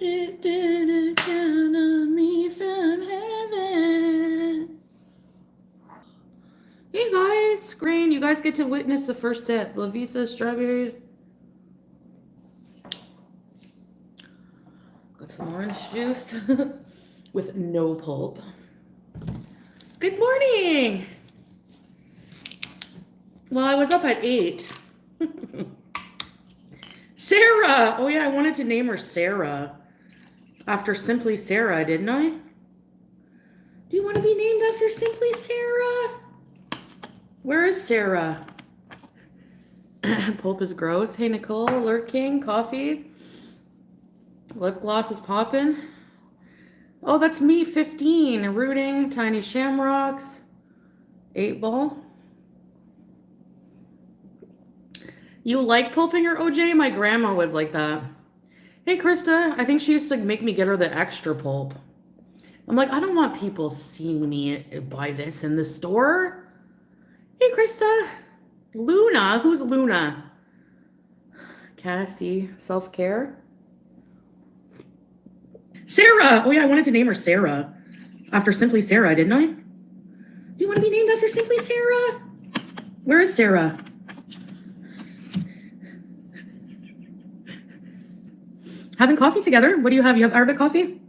Count on me from heaven. Hey guys, screen, you guys get to witness the first sip. La Visa strawberries. Got some orange juice with no pulp. Good morning. Well, I was up at 8. Sarah. Oh yeah, I wanted to name her Sarah after Simply Sarah, didn't I? Do you want to be named after Simply Sarah? Where is Sarah? Pulp is gross. Hey, Nicole, lurking, coffee. Lip gloss is popping. Oh, that's me, 15. Rooting, tiny shamrocks. 8 ball. You like pulping your OJ? My grandma was like that. Hey, Krista. I think she used to make me get her the extra pulp. I'm like, I don't want people seeing me buy this in the store. Hey, Krista. Luna. Who's Luna? Cassie. Self-care. Sarah. Oh, yeah, I wanted to name her Sarah after Simply Sarah, didn't I? Do you want to be named after Simply Sarah? Where is Sarah? Having coffee together. What do you have? You have Arabic coffee?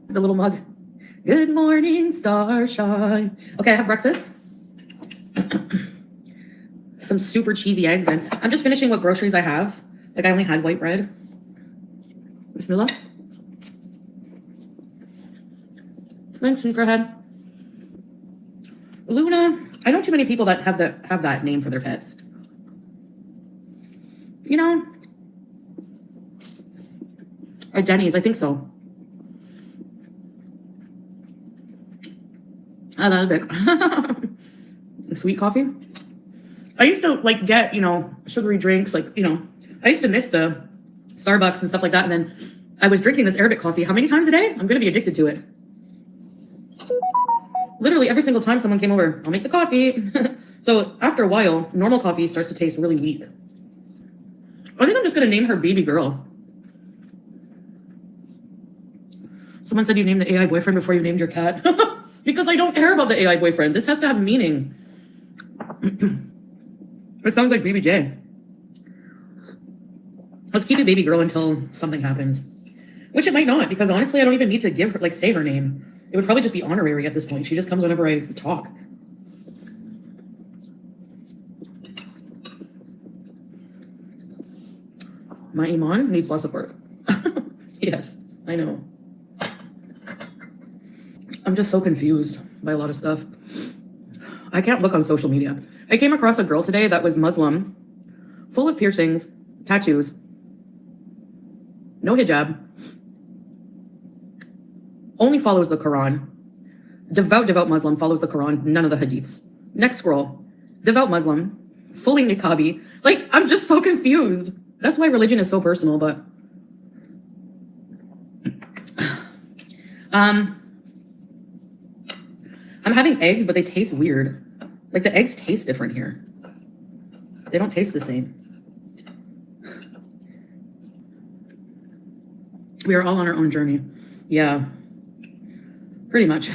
The little mug. Good morning, starshine. Okay, I have breakfast. Some super cheesy eggs, and I'm just finishing what groceries I have. Like, I only had white bread. Bismillah. Thanks, go ahead. Luna. I know too many people that have that name for their pets. You know? At Denny's, I think so. I love it. Sweet coffee. I used to like get, sugary drinks. Like, I used to miss the Starbucks and stuff like that. And then I was drinking this Arabic coffee. How many times a day? I'm going to be addicted to it. Literally every single time someone came over, I'll make the coffee. So after a while, normal coffee starts to taste really weak. I think I'm just going to name her baby girl. Someone said you named the AI boyfriend before you named your cat. Because I don't care about the AI boyfriend. This has to have meaning. It sounds like Baby J. Let's keep it baby girl until something happens. Which it might not, because honestly, I don't even need to give her, say her name. It would probably just be honorary at this point. She just comes whenever I talk. My Iman needs lots of work. Yes, I know. I'm just so confused by a lot of stuff. I can't look on social media. I came across a girl today that was Muslim, full of piercings, tattoos, no hijab, only follows the Quran. Devout Muslim, follows the Quran, none of the hadiths. Next scroll, devout Muslim, fully niqabi. Like, I'm just so confused. That's why religion is so personal, but... I'm having eggs, but they taste weird. Like, the eggs taste different here. They don't taste the same. We are all on our own journey. Yeah. Pretty much.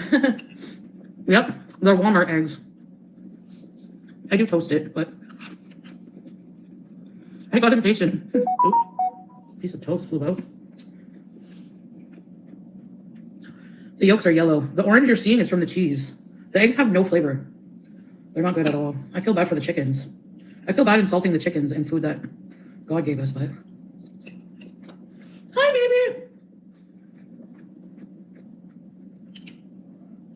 Yep. They're Walmart eggs. I do toast it, but... I got impatient. Oops. Piece of toast flew out. The yolks are yellow. The orange you're seeing is from the cheese. The eggs have no flavor. They're not good at all. I feel bad for the chickens. I feel bad insulting the chickens and food that God gave us, but... Hi, baby!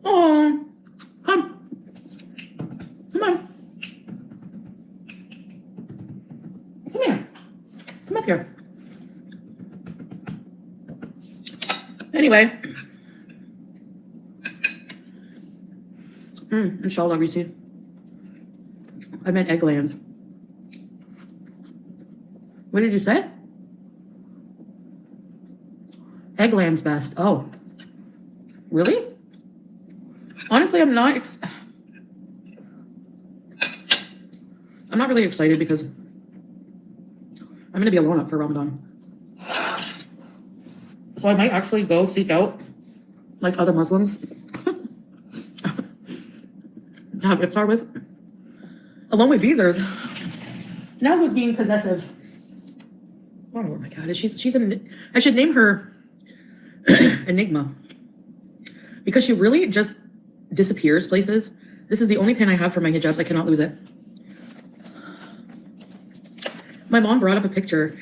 Oh, come. Come on. Come here. Come up here. Anyway... Inshallah, we see. I meant egglands. What did you say? Egglands best. Oh. Really? Honestly, I'm not really excited because I'm going to be alone up for Ramadan. So I might actually go seek out, like other Muslims, have iftar with, along with Beezers. Now who's being possessive? I don't know where my cat is. I should name her Enigma. Because she really just disappears places. This is the only pin I have for my hijabs. I cannot lose it. My mom brought up a picture.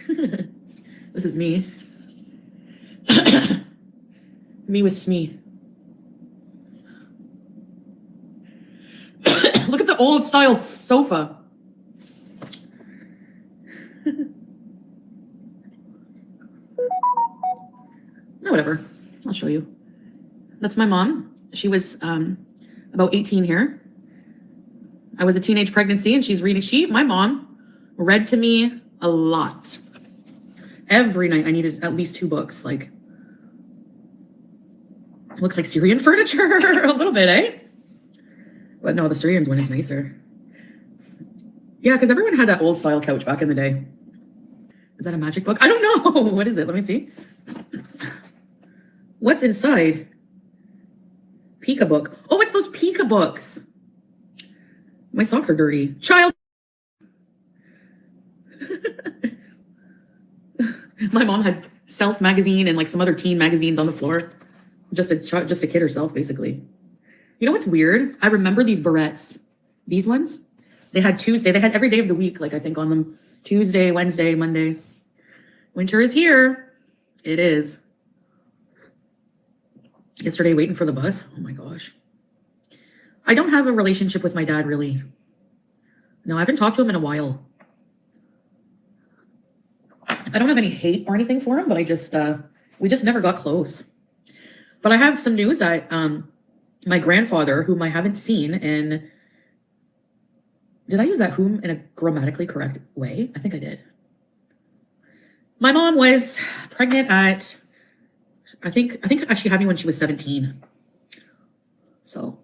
This is me. Me with Smee. Look at the old style sofa. No, whatever. I'll show you. That's my mom. She was about 18 here. I was a teenage pregnancy and she's reading. My mom read to me a lot. Every night I needed at least 2 books. Like, looks like Syrian furniture a little bit, eh? But no, the Syrians one is nicer. Yeah, because everyone had that old style couch back in the day. Is that a magic book? I don't know. What is it? Let me see. What's inside? Pika book. Oh, it's those Pika books. My socks are dirty. Child. My mom had Self magazine and like some other teen magazines on the floor. Just to kid herself, basically. You know what's weird? I remember these barrettes. These ones. They had Tuesday. They had every day of the week, like I think on them. Tuesday, Wednesday, Monday. Winter is here. It is. Yesterday, waiting for the bus. Oh my gosh. I don't have a relationship with my dad, really. No, I haven't talked to him in a while. I don't have any hate or anything for him, but we just never got close. But I have some news that my grandfather, whom I haven't seen in, did I use that whom in a grammatically correct way? I think I did. My mom was pregnant at, I think she had me when she was 17. So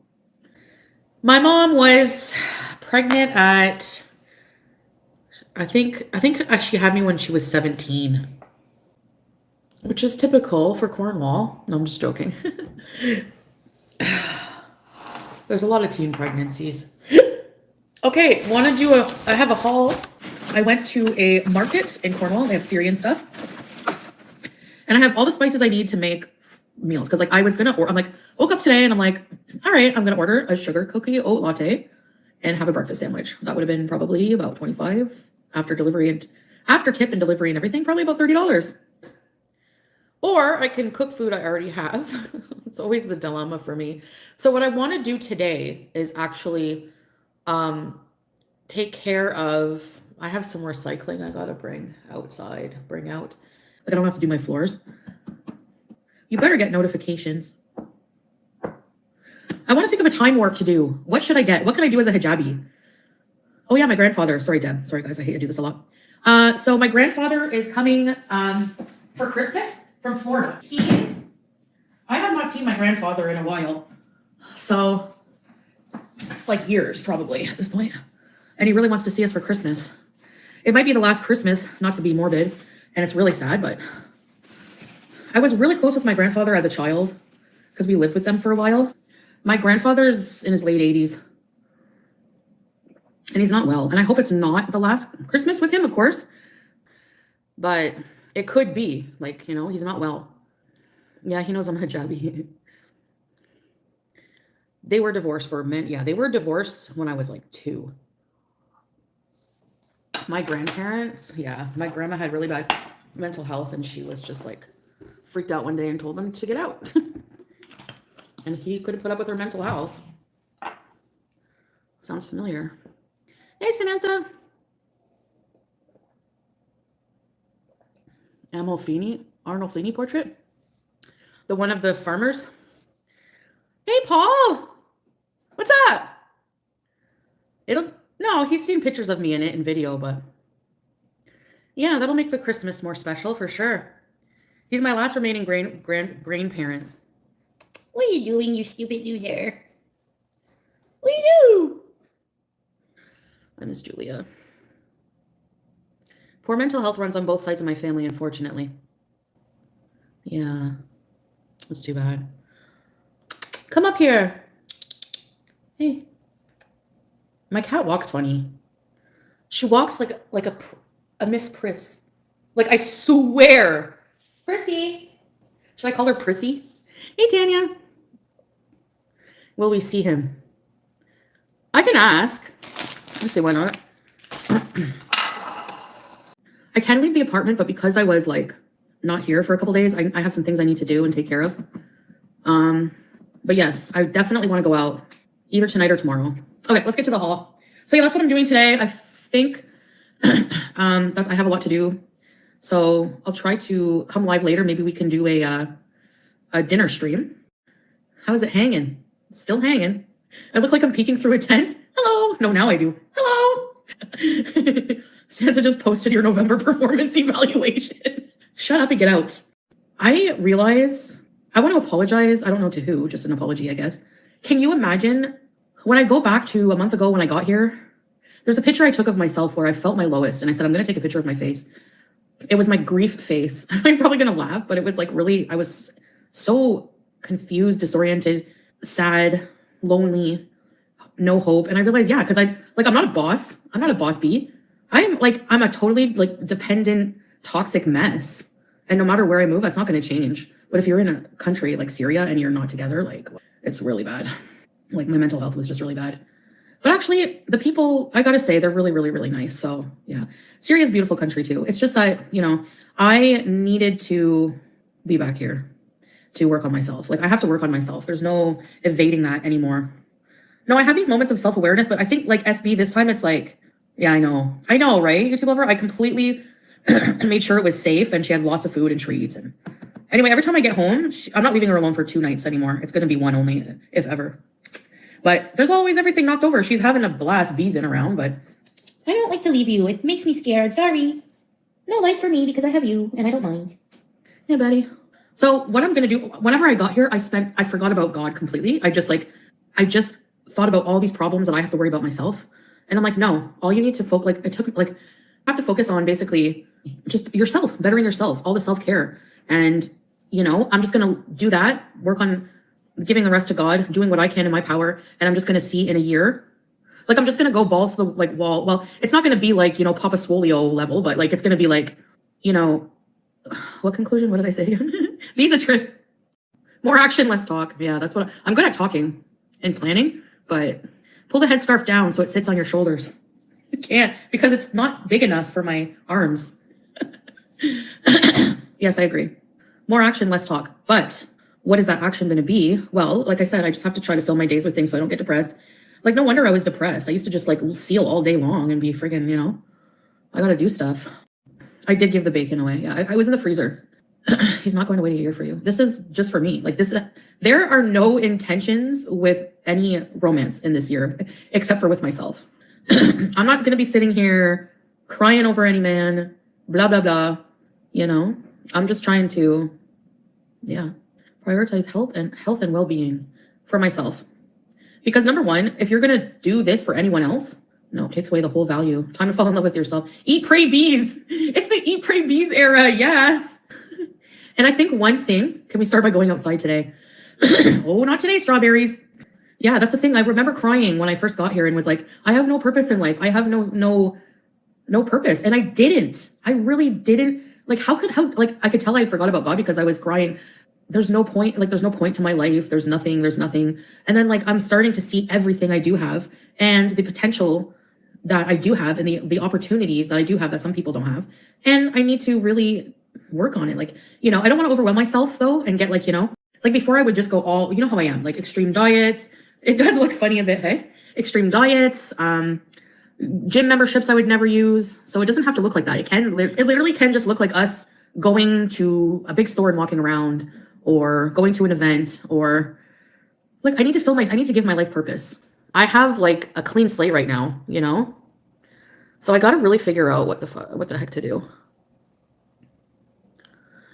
my mom was pregnant at, I think she had me when she was 17, which is typical for Cornwall. No, I'm just joking. There's a lot of teen pregnancies. Okay, I have a haul. I went to a market in Cornwall. They have Syrian stuff. And I have all the spices I need to make meals. Because like I was gonna, I'm like, woke up today and I'm like, all right, I'm gonna order a sugar cookie oat latte and have a breakfast sandwich. That would have been probably about $25 after delivery and after tip and delivery and everything, probably about $30. Or I can cook food I already have. It's always the dilemma for me. So what I want to do today is actually take care of, I have some recycling I gotta bring out. Like I don't have to do my floors. You better get notifications. I want to think of a time warp to do. What should I get? What can I do as a hijabi? Oh yeah, my grandfather. Sorry, Deb. Sorry guys, I hate to do this a lot. So my grandfather is coming for Christmas from Florida. I have not seen my grandfather in a while. So like years probably at this point. And he really wants to see us for Christmas. It might be the last Christmas, not to be morbid, and it's really sad, but I was really close with my grandfather as a child because we lived with them for a while. My grandfather's in his late 80s and he's not well. And I hope it's not the last Christmas with him, of course, but it could be, like, you know, he's not well. Yeah, he knows I'm hijabi. They were divorced for a minute. Yeah, they were divorced when I was like 2. My grandparents, yeah, my grandma had really bad mental health and she was just like freaked out one day and told them to get out. And he couldn't put up with her mental health. Sounds familiar. Hey, Samantha. Arnolfini portrait. The one of the farmers. Hey, Paul. What's up? No, he's seen pictures of me in it in video, but yeah, that'll make the Christmas more special for sure. He's my last remaining grandparent. What are you doing, you stupid loser? What do you do? I miss Julia. Poor mental health runs on both sides of my family, unfortunately. Yeah, that's too bad. Come up here. Hey. My cat walks funny. She walks like a Miss Priss. Like, I swear. Prissy. Should I call her Prissy? Hey, Tanya. Will we see him? I can ask. Let's see, why not? I can leave the apartment, but because I was like not here for a couple days, I have some things I need to do and take care of. But yes, I definitely want to go out either tonight or tomorrow. Okay, let's get to the haul. So yeah, that's what I'm doing today. I think I have a lot to do. So I'll try to come live later. Maybe we can do a dinner stream. How is it hanging? It's still hanging. I look like I'm peeking through a tent. Hello. No, now I do. Hello. Sansa just posted your November performance evaluation. Shut up and get out. I realize I want to apologize. I don't know to who, just an apology, I guess. Can you imagine when I go back to a month ago when I got here? There's a picture I took of myself where I felt my lowest, and I said, I'm going to take a picture of my face. It was my grief face. I'm probably going to laugh, but it was like really, I was so confused, disoriented, sad, lonely, no hope. And I realized, yeah, because I'm not a boss. I'm not a boss bee. I'm a totally like dependent, toxic mess. And no matter where I move, that's not going to change. But if you're in a country like Syria and you're not together, like it's really bad. Like my mental health was just really bad. But actually, the people, I got to say, they're really, really, really nice. So yeah, Syria is a beautiful country too. It's just that, I needed to be back here to work on myself. Like I have to work on myself. There's no evading that anymore. No, I have these moments of self-awareness, but I think like SB this time, it's like, yeah, I know, right? YouTube lover, I completely made sure it was safe and she had lots of food and treats. And anyway, every time I get home, I'm not leaving her alone for 2 nights anymore. It's going to be one only, if ever. But there's always everything knocked over. She's having a blast beezing around, but I don't like to leave you. It makes me scared. Sorry. No life for me because I have you and I don't mind. Yeah, buddy. So what I'm going to do, whenever I got here, I forgot about God completely. I just thought about all these problems that I have to worry about myself. And I'm like, no, all you need to focus, I have to focus on basically just yourself, bettering yourself, all the self-care. And, I'm just going to do that, work on giving the rest to God, doing what I can in my power. And I'm just going to see in a year, like, I'm just going to go balls to the wall. Well, it's not going to be like, Papa Swolio level, but like, it's going to be like, what conclusion? What did I say? Visa Tris. More action, less talk. Yeah, that's what I'm good at talking and planning, but pull the headscarf down so it sits on your shoulders. You can't because it's not big enough for my arms. Yes, I agree. More action, less talk. But what is that action going to be? Well, like I said, I just have to try to fill my days with things so I don't get depressed. Like, no wonder I was depressed. I used to just seal all day long and be friggin', I got to do stuff. I did give the bacon away. Yeah, I was in the freezer. He's not going to wait a year for you. This is just for me. There are no intentions with any romance in this year, except for with myself. I'm not going to be sitting here crying over any man, blah, blah, blah. I'm just trying to, prioritize health and well-being for myself. Because number one, if you're going to do this for anyone else, no, it takes away the whole value. Time to fall in love with yourself. Eat, pray, bees. It's the eat, pray, bees era. Yes. And I think one thing, can we start by going outside today? Oh, not today, strawberries. Yeah, that's the thing. I remember crying when I first got here and was like, I have no purpose in life. I have no purpose. And I didn't. I really didn't. Like, I could tell I forgot about God because I was crying. There's no point. There's no point to my life. There's nothing. And then I'm starting to see everything I do have and the potential that I do have and the opportunities that I do have that some people don't have. And I need to really work on it. I don't want to overwhelm myself though and get before I would just go all, how I am, extreme diets. It does look funny a bit, hey? Extreme diets, gym memberships I would never use. So it doesn't have to look like that. It literally can just look like us going to a big store and walking around or going to an event or I need to give my life purpose. I have a clean slate right now, So I got to really figure out what the heck to do.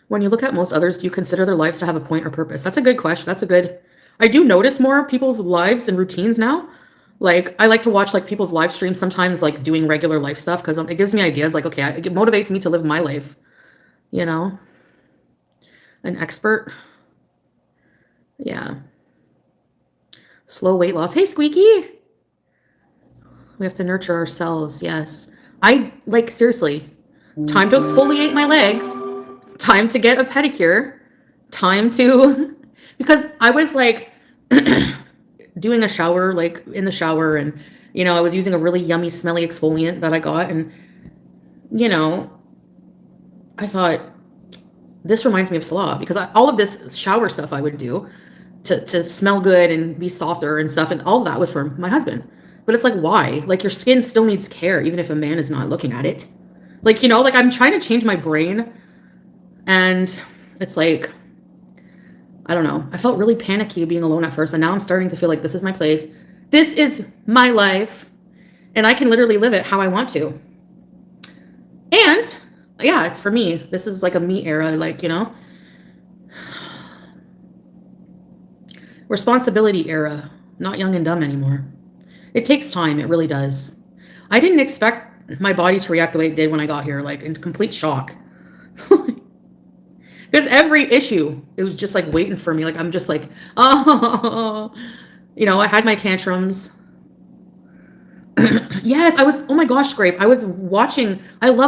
When you look at most others, do you consider their lives to have a point or purpose? That's a good question. I do notice more people's lives and routines now. I like to watch people's live streams sometimes, doing regular life stuff because it gives me ideas. Okay, it motivates me to live my life, And An expert. Yeah. Slow weight loss. Hey, Squeaky. We have to nurture ourselves. Yes. I like, seriously, time to exfoliate my legs, time to get a pedicure, time to, because I was like doing a shower, like in the shower, and, I was using a really yummy, smelly exfoliant that I got. And, I thought, this reminds me of Salah, because all of this shower stuff I would do to smell good and be softer and stuff, and all of that was for my husband. But it's like, why? Like, your skin still needs care, even if a man is not looking at it. Like, like, I'm trying to change my brain, and it's like, I don't know. I felt really panicky being alone at first, and now I'm starting to feel like this is my place. This is my life, and I can literally live it how I want to. And yeah, it's for me. This is like a me era, like, responsibility era, not young and dumb anymore. It takes time. It really does. I didn't expect my body to react the way it did when I got here, like in complete shock. Because every issue, it was just like waiting for me. Like, I'm just like, oh, I had my tantrums. Yes, I was, oh my gosh, Scrape. I love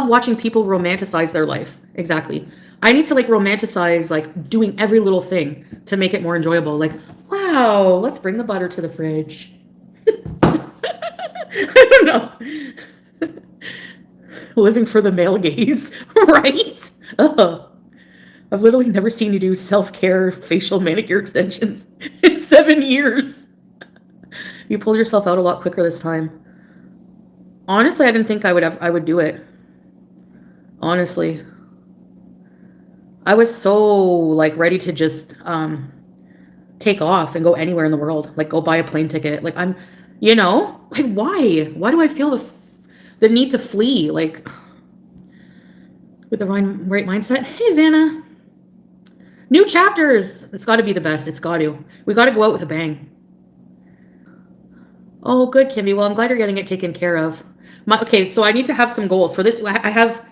watching people romanticize their life. Exactly. I need to like romanticize like doing every little thing to make it more enjoyable. Like, wow, let's bring the butter to the fridge. I don't know. Living for the male gaze, right? Ugh. I've literally never seen you do self-care facial manicure extensions in 7 years. You pulled yourself out a lot quicker this time. Honestly, I didn't think I would do it. Honestly. I was so like ready to just take off and go anywhere in the world. Like, go buy a plane ticket. Like, I'm, like, why? Why do I feel the need to flee? Like, with the right mindset. Hey, Vanna. New chapters. It's got to be the best. It's got to. We got to go out with a bang. Oh, good, Kimmy. Well, I'm glad you're getting it taken care of. Okay, so I need to have some goals for this. I have,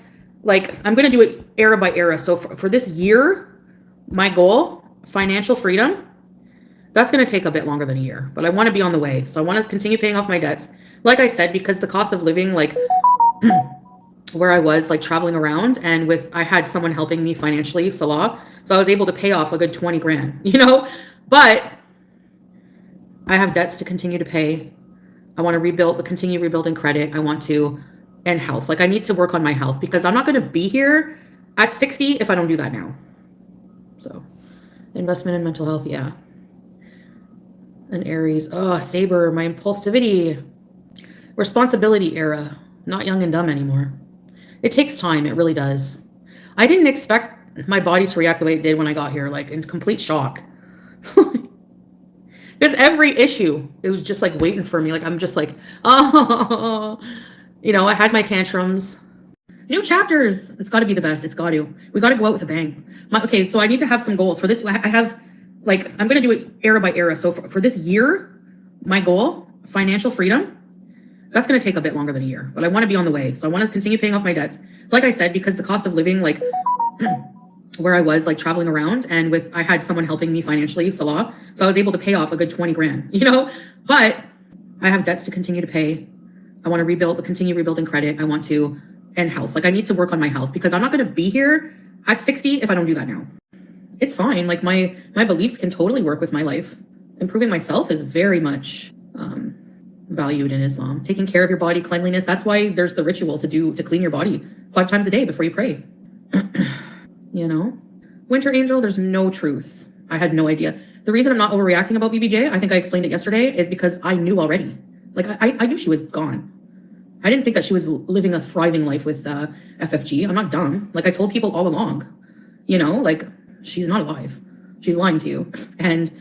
like, I'm going to do it era by era. So for this year, my goal, financial freedom, that's going to take a bit longer than a year. But I want to be on the way. So I want to continue paying off my debts. Like I said, because the cost of living, like, where I was, like, traveling around, and I had someone helping me financially, Salah. So I was able to pay off a good 20 grand, But I have debts to continue to pay. I want to continue rebuilding credit. I want to, and health. Like, I need to work on my health, because I'm not going to be here at 60 if I don't do that now. So, investment in mental health, yeah. An Aries. Oh, Saber, my impulsivity. Responsibility era, not young and dumb anymore. It takes time. It really does. I didn't expect my body to react the way it did when I got here, like in complete shock. Because every issue, it was just like waiting for me. Like, I'm just like, oh, I had my tantrums. New chapters. It's got to be the best. It's got to. We got to go out with a bang. Okay, so I need to have some goals for this. I have, like, I'm going to do it era by era. So for this year, my goal, financial freedom, that's going to take a bit longer than a year. But I want to be on the way. So I want to continue paying off my debts. Like I said, because the cost of living, like, where I was, like, traveling around, and I had someone helping me financially, Salah. So I was able to pay off a good 20 grand, But I have debts to continue to pay. I want to continue rebuilding credit. I want to, and health. Like, I need to work on my health, because I'm not going to be here at 60 if I don't do that now. It's fine. Like, my beliefs can totally work with my life. Improving myself is very much valued in Islam. Taking care of your body, cleanliness. That's why there's the ritual to clean your body 5 times a day before you pray. Winter Angel, there's no truth. I had no idea. The reason I'm not overreacting about BBJ, I think I explained it yesterday, is because I knew already. Like, I knew she was gone. I didn't think that she was living a thriving life with FFG. I'm not dumb. Like, I told people all along, like, she's not alive. She's lying to you. And,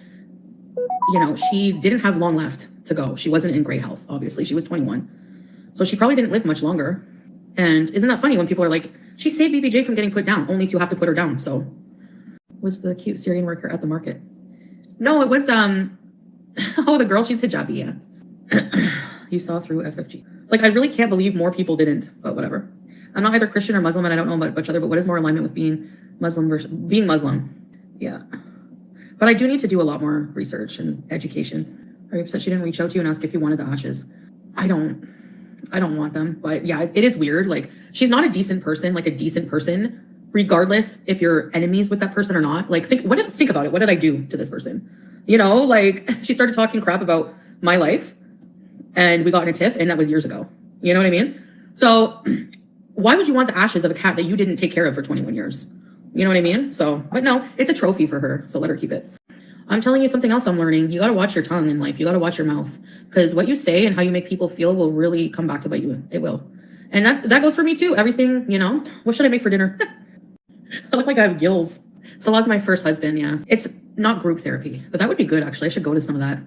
she didn't have long left to go. She wasn't in great health, obviously. She was 21. So she probably didn't live much longer. And isn't that funny when people are like, she saved BBJ from getting put down, only to have to put her down. So was the cute Syrian worker at the market? No, it was, oh, the girl, she's hijabi, yeah. You saw through FFG. Like, I really can't believe more people didn't, but whatever. I'm not either Christian or Muslim, and I don't know much other, but what is more alignment with being Muslim versus being Muslim? Yeah. But I do need to do a lot more research and education. Are you upset she didn't reach out to you and ask if you wanted the ashes? I don't want them. But yeah, it is weird. Like, she's not a decent person, like a decent person, regardless if you're enemies with that person or not. Like, think about it. What did I do to this person? You know, like, she started talking crap about my life and we got in a tiff, and that was years ago. You know what I mean? So why would you want the ashes of a cat that you didn't take care of for 21 years? You know what I mean? So, but no, it's a trophy for her. So let her keep it. I'm telling you something else I'm learning. You got to watch your tongue in life. You got to watch your mouth, because what you say and how you make people feel will really come back to bite you. It will. And that goes for me too. Everything, you know, what should I make for dinner? I look like I have gills. Salah's my first husband. Yeah. It's not group therapy, but that would be good. Actually, I should go to some of that.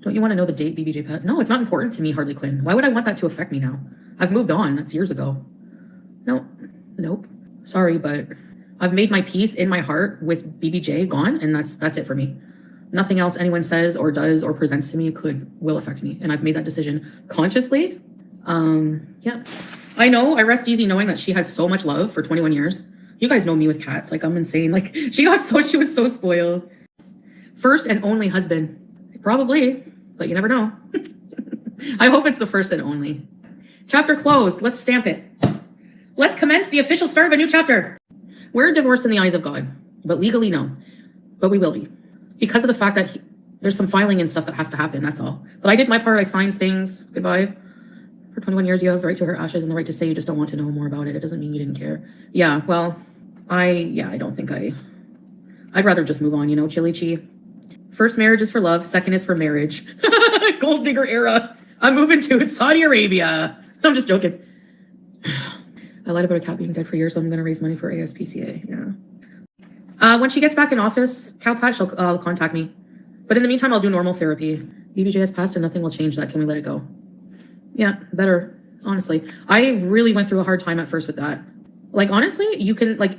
Don't you want to know the date BBJ pet? No, it's not important to me, Harley Quinn. Why would I want that to affect me now? I've moved on. That's years ago. No, nope. Sorry, but I've made my peace in my heart with BBJ gone, and that's it for me. Nothing else anyone says or does or presents to me will affect me, and I've made that decision consciously. Yeah. I know, I rest easy knowing that she had so much love for 21 years. You guys know me with cats. Like, I'm insane. Like, she was so spoiled. First and only husband. Probably, but you never know. I hope it's the first and only. Chapter closed. Let's stamp it. Let's commence the official start of a new chapter. We're divorced in the eyes of God, but legally no. But we will be. Because of the fact that there's some filing and stuff that has to happen, that's all. But I did my part. I signed things. Goodbye. For 21 years, you have the right to her ashes and the right to say you just don't want to know more about it. It doesn't mean you didn't care. Yeah, well, I don't think I'd rather just move on, you know, chili chi. First marriage is for love. Second is for marriage. Gold digger era. I'm moving to Saudi Arabia. I'm just joking. I lied about a cat being dead for years, so I'm going to raise money for ASPCA. Yeah. When she gets back in office, Cowpat, she'll contact me. But in the meantime, I'll do normal therapy. BBJ has passed and nothing will change that. Can we let it go? Yeah, better. Honestly. I really went through a hard time at first with that. Like, honestly,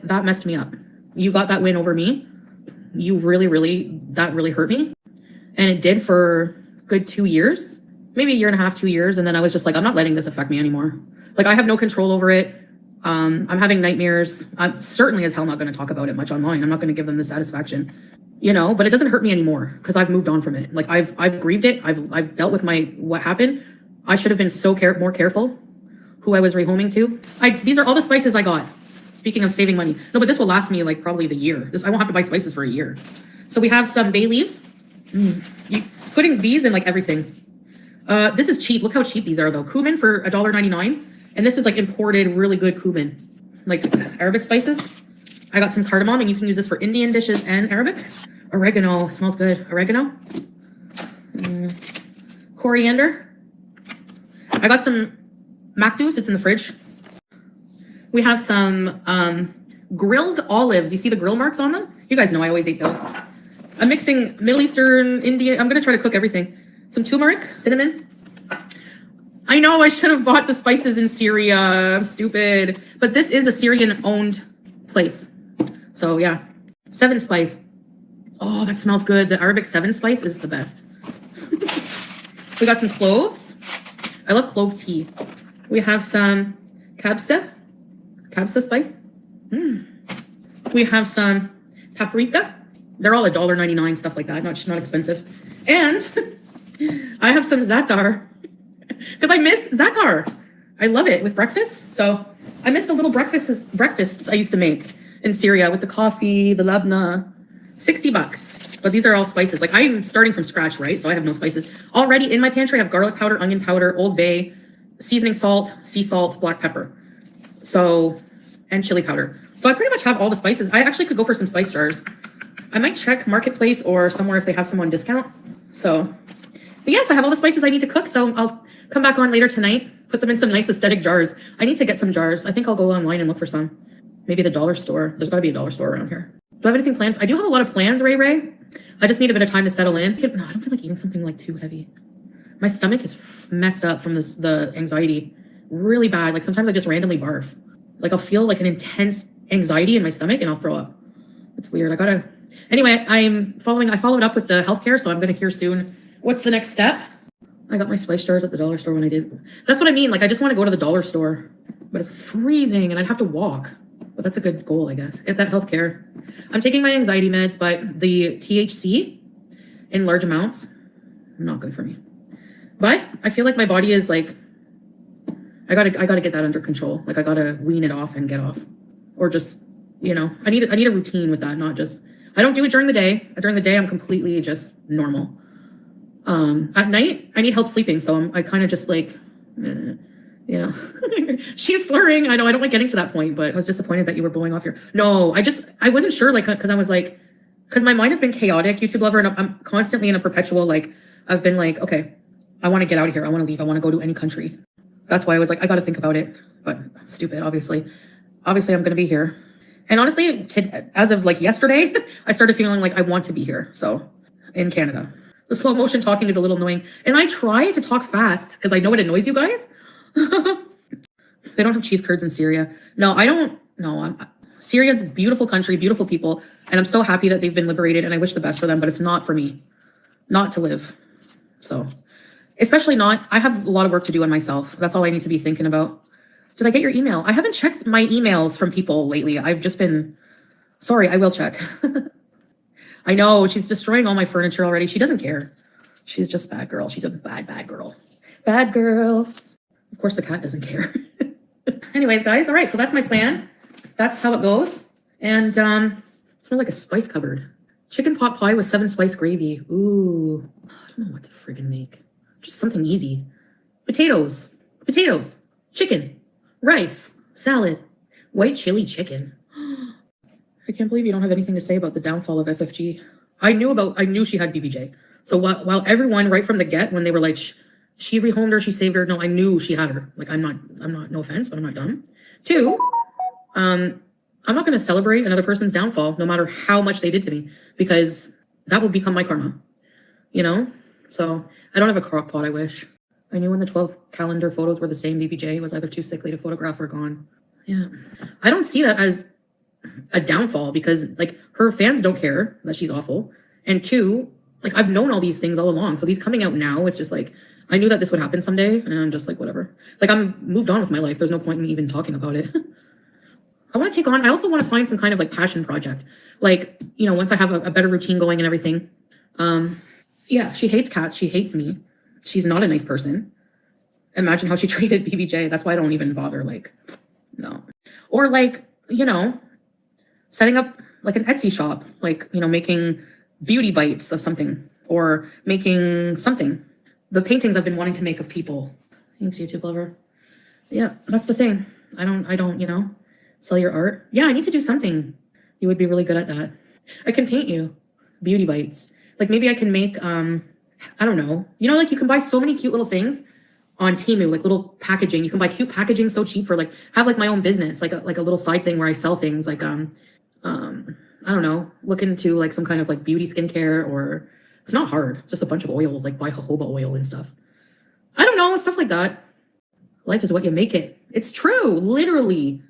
that messed me up. You got that win over me. That really hurt me. And it did for good 2 years, maybe a year and a half, 2 years. And then I was just like, I'm not letting this affect me anymore. Like, I have no control over it. I'm having nightmares. I'm certainly as hell not going to talk about it much online. I'm not going to give them the satisfaction, you know, but it doesn't hurt me anymore because I've moved on from it. Like, I've grieved it. I've dealt with what happened. I should have been more careful who I was rehoming to. These are all the spices I got. Speaking of saving money. No, but this will last me like probably the year. I won't have to buy spices for a year. So we have some bay leaves. Putting these in like everything. This is cheap. Look how cheap these are though. Cumin for $1.99. And this is like imported, really good cumin. Like Arabic spices. I got some cardamom, and you can use this for Indian dishes and Arabic. Oregano, smells good. Oregano. Coriander. I got some Macdous, it's in the fridge. We have some grilled olives. You see the grill marks on them? You guys know I always eat those. I'm mixing Middle Eastern, Indian. I'm going to try to cook everything. Some turmeric, cinnamon. I know I should have bought the spices in Syria. I'm stupid. But this is a Syrian-owned place. So, yeah. 7 spice. Oh, that smells good. The Arabic 7 spice is the best. We got some cloves. I love clove tea. We have some kabsa spice. We have some paprika. They're all $1.99, stuff like that. Not expensive. And I have some za'atar because I miss za'atar. I love it with breakfast. So I miss the little breakfasts I used to make in Syria with the coffee, the labna. $60. But these are all spices. Like, I'm starting from scratch, right? So I have no spices. Already in my pantry, I have garlic powder, onion powder, Old Bay, seasoning salt, sea salt, black pepper. So, and chili powder. So I pretty much have all the spices. I actually could go for some spice jars. I might check Marketplace or somewhere if they have some on discount. So, but yes, I have all the spices I need to cook. So I'll come back on later tonight, put them in some nice aesthetic jars. I need to get some jars. I think I'll go online and look for some. Maybe the dollar store. There's got to be a dollar store around here. Do I have anything planned? I do have a lot of plans, Ray. I just need a bit of time to settle in. No, I don't feel like eating something like too heavy. My stomach is messed up from the anxiety. Really bad. Like, sometimes I just randomly barf. Like, I'll feel like an intense anxiety in my stomach and I'll throw up. It's weird. Anyway, I followed up with the healthcare, so I'm going to hear soon. What's the next step? I got my spice jars at the dollar store when I did. That's what I mean. Like, I just want to go to the dollar store, but it's freezing and I'd have to walk. But that's a good goal, I guess. Get that healthcare. I'm taking my anxiety meds, but the THC in large amounts, not good for me. But I feel like my body is like, I gotta get that under control. Like I gotta wean it off and get off, or just, you know, I need a routine with that. Not just, I don't do it during the day. During the day, I'm completely just normal. At night, I need help sleeping, so I kind of just like, you know, she's slurring. I know I don't like getting to that point, but I was disappointed that you were blowing off your. No, I wasn't sure, like, because I was like, because my mind has been chaotic, YouTube lover, and I'm constantly in a perpetual like. I've been like, okay, I want to get out of here. I want to leave. I want to go to any country. That's why I was like, I got to think about it. But stupid, obviously. Obviously, I'm going to be here. And honestly, as of like yesterday, I started feeling like I want to be here. So, in Canada. The slow motion talking is a little annoying. And I try to talk fast because I know it annoys you guys. They don't have cheese curds in Syria. No, I don't. No, Syria's a beautiful country, beautiful people. And I'm so happy that they've been liberated. And I wish the best for them. But it's not for me. Not to live. So, especially not. I have a lot of work to do on myself. That's all I need to be thinking about. Did I get your email? I haven't checked my emails from people lately. I've just been. Sorry, I will check. I know, she's destroying all my furniture already. She doesn't care. She's just bad girl. She's a bad girl. Bad girl. Of course, the cat doesn't care. Anyways, guys, all right, so that's my plan. That's how it goes. And it smells like a spice cupboard. Chicken pot pie with 7 spice gravy. Ooh, I don't know what to friggin' make. Just something easy. Potatoes, chicken, rice, salad, white chili chicken. I can't believe you don't have anything to say about the downfall of FFG. I knew she had BBJ. So while everyone right from the get, when they were like, she rehomed her, she saved her. No, I knew she had her. Like, I'm not, no offense, but I'm not dumb. 2, I'm not going to celebrate another person's downfall, no matter how much they did to me, because that will become my karma, you know? So I don't have a crock pot, I wish. I knew when the 12 calendar photos were the same, BBJ was either too sickly to photograph or gone. Yeah. I don't see that as a downfall, because like her fans don't care that she's awful, and 2, like I've known all these things all along, so these coming out now, it's just like I knew that this would happen someday, and I'm just like, whatever. Like I'm moved on with my life. There's no point in me even talking about it. I want to take on, I also want to find some kind of like passion project, like, you know, once I have a better routine going and everything. Yeah, she hates cats, she hates me, she's not a nice person. Imagine how she treated BBJ. That's why I don't even bother, like, no. Or like, you know, setting up like an Etsy shop, like, you know, making beauty bites of something, or making something. The paintings I've been wanting to make of people. Thanks, YouTube lover. Yeah, that's the thing. I don't, you know, sell your art. Yeah, I need to do something. You would be really good at that. I can paint you beauty bites. Like maybe I can make, I don't know. You know, like you can buy so many cute little things on Temu, like little packaging. You can buy cute packaging so cheap for like, have like my own business, like a little side thing where I sell things like, I don't know, look into like some kind of like beauty skincare, or it's not hard, just a bunch of oils, like buy jojoba oil and stuff. I don't know, stuff like that. Life is what you make it. It's true, literally.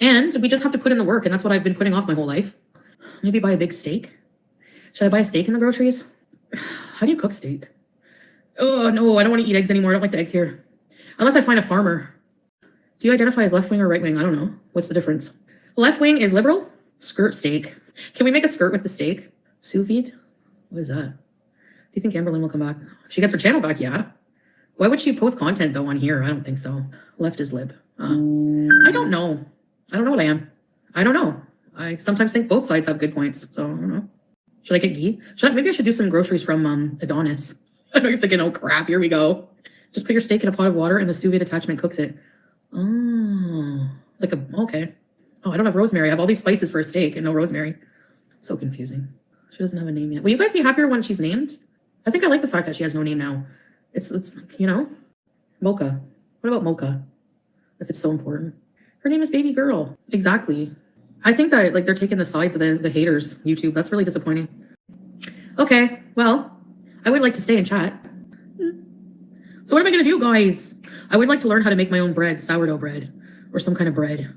And we just have to put in the work, and that's what I've been putting off my whole life. Maybe buy a big steak. Should I buy a steak in the groceries? How do you cook steak? Oh no, I don't want to eat eggs anymore. I don't like the eggs here. Unless I find a farmer. Do you identify as left wing or right wing? I don't know. What's the difference? Left wing is liberal. Skirt steak. Can we make a skirt with the steak? Sous vide? What is that? Do you think Amberlynn will come back? If she gets her channel back, yeah. Why would she post content though on here? I don't think so. Left is lib. I don't know. I don't know what I am. I don't know. I sometimes think both sides have good points, so I don't know. Should I get ghee? Maybe I should do some groceries from Adonis. I know you're thinking, oh crap, here we go. Just put your steak in a pot of water and the sous vide attachment cooks it. Oh, okay. Oh, I don't have rosemary. I have all these spices for a steak and no rosemary. So confusing. She doesn't have a name yet. Will you guys be happier when she's named? I think I like the fact that she has no name now. It's you know, Mocha. What about Mocha? If it's so important. Her name is Baby Girl. Exactly. I think that like they're taking the sides of the haters, YouTube. That's really disappointing. Okay, well, I would like to stay and chat. So what am I going to do, guys? I would like to learn how to make my own bread, sourdough bread, or some kind of bread.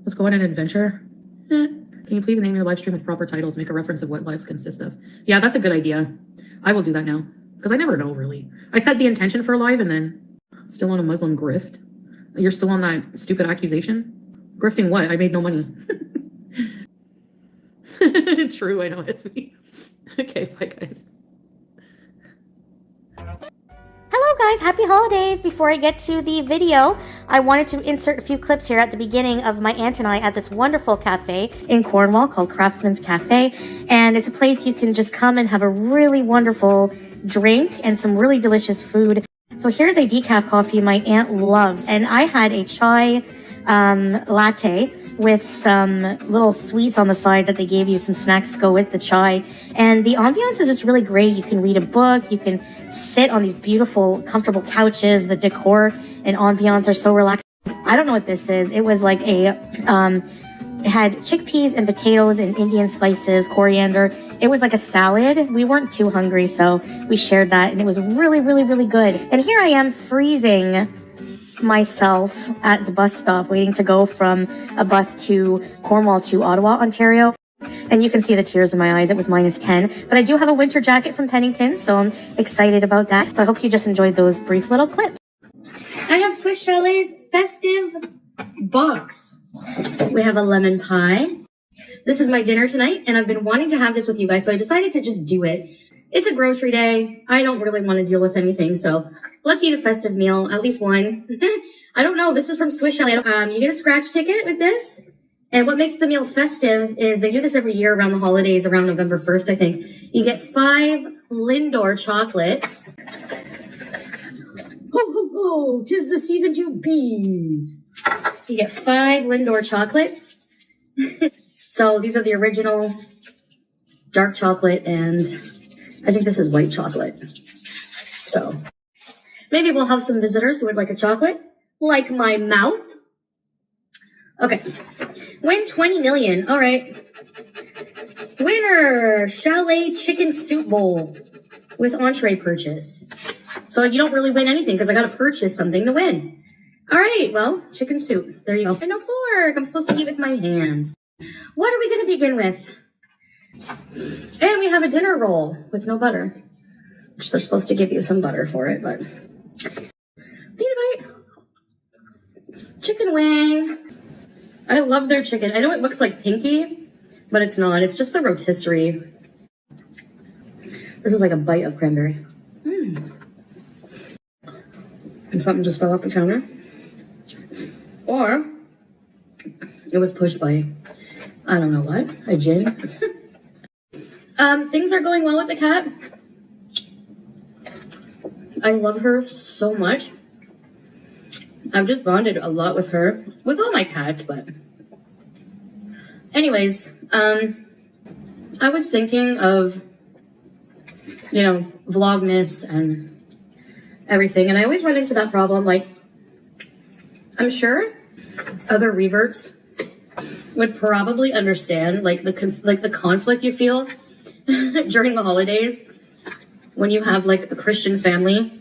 Let's go on an adventure. Can you please name your live stream with proper titles? Make a reference of what lives consist of. Yeah, that's a good idea. I will do that now. Because I never know, really. I set the intention for a live and then still on a Muslim grift. You're still on that stupid accusation? Grifting what? I made no money. True, I know, SB. Okay, bye guys. Hello guys, happy holidays. Before I get to the video, I wanted to insert a few clips here at the beginning of my aunt and I at this wonderful cafe in Cornwall called Craftsman's Cafe. And it's a place you can just come and have a really wonderful drink and some really delicious food. So here's a decaf coffee my aunt loves. And I had a chai latte with some little sweets on the side that they gave you, some snacks to go with the chai. And the ambiance is just really great. You can read a book, you can sit on these beautiful, comfortable couches. The decor and ambiance are so relaxed. I don't know what this is. It was like a, it had chickpeas and potatoes and Indian spices, coriander. It was like a salad. We weren't too hungry, so we shared that, and it was really, really, really good. And here I am freezing myself at the bus stop waiting to go from a bus to Cornwall to Ottawa, Ontario. And you can see the tears in my eyes. It was -10. But I do have a winter jacket from Pennington, so I'm excited about that. So I hope you just enjoyed those brief little clips. I have Swiss Chalet's festive box. We have a lemon pie. This is my dinner tonight, and I've been wanting to have this with you guys, so I decided to just do it. It's a grocery day. I don't really want to deal with anything, so let's eat a festive meal, at least one. I don't know. This is from Swiss Chalet. You get a scratch ticket with this, and what makes the meal festive is they do this every year around the holidays, around November 1st, I think. You get 5 Lindor chocolates. Ho, ho, ho, 'tis the season to bees. You get 5 Lindor chocolates. So these are the original dark chocolate, and I think this is white chocolate. So maybe we'll have some visitors who would like a chocolate, like my mouth. Okay. Win 20 million. All right. Winner, Chalet Chicken Soup Bowl with entree purchase. So you don't really win anything because I got to purchase something to win. All right. Well, chicken soup. There you go. And no fork. I'm supposed to eat with my hands. What are we going to begin with? And we have a dinner roll with no butter, which they're supposed to give you some butter for it, but peanut bite, chicken wing. I love their chicken. I know it looks like pinky, but it's not. It's just the rotisserie. This is like a bite of cranberry. And something just fell off the counter. Or it was pushed by, I don't know what, a gin. Things are going well with the cat. I love her so much. I've just bonded a lot with her, with all my cats, but anyways, I was thinking of, Vlogmas and everything, and I always run into that problem. Like, I'm sure other reverts would probably understand, like the conflict you feel during the holidays when you have like a Christian family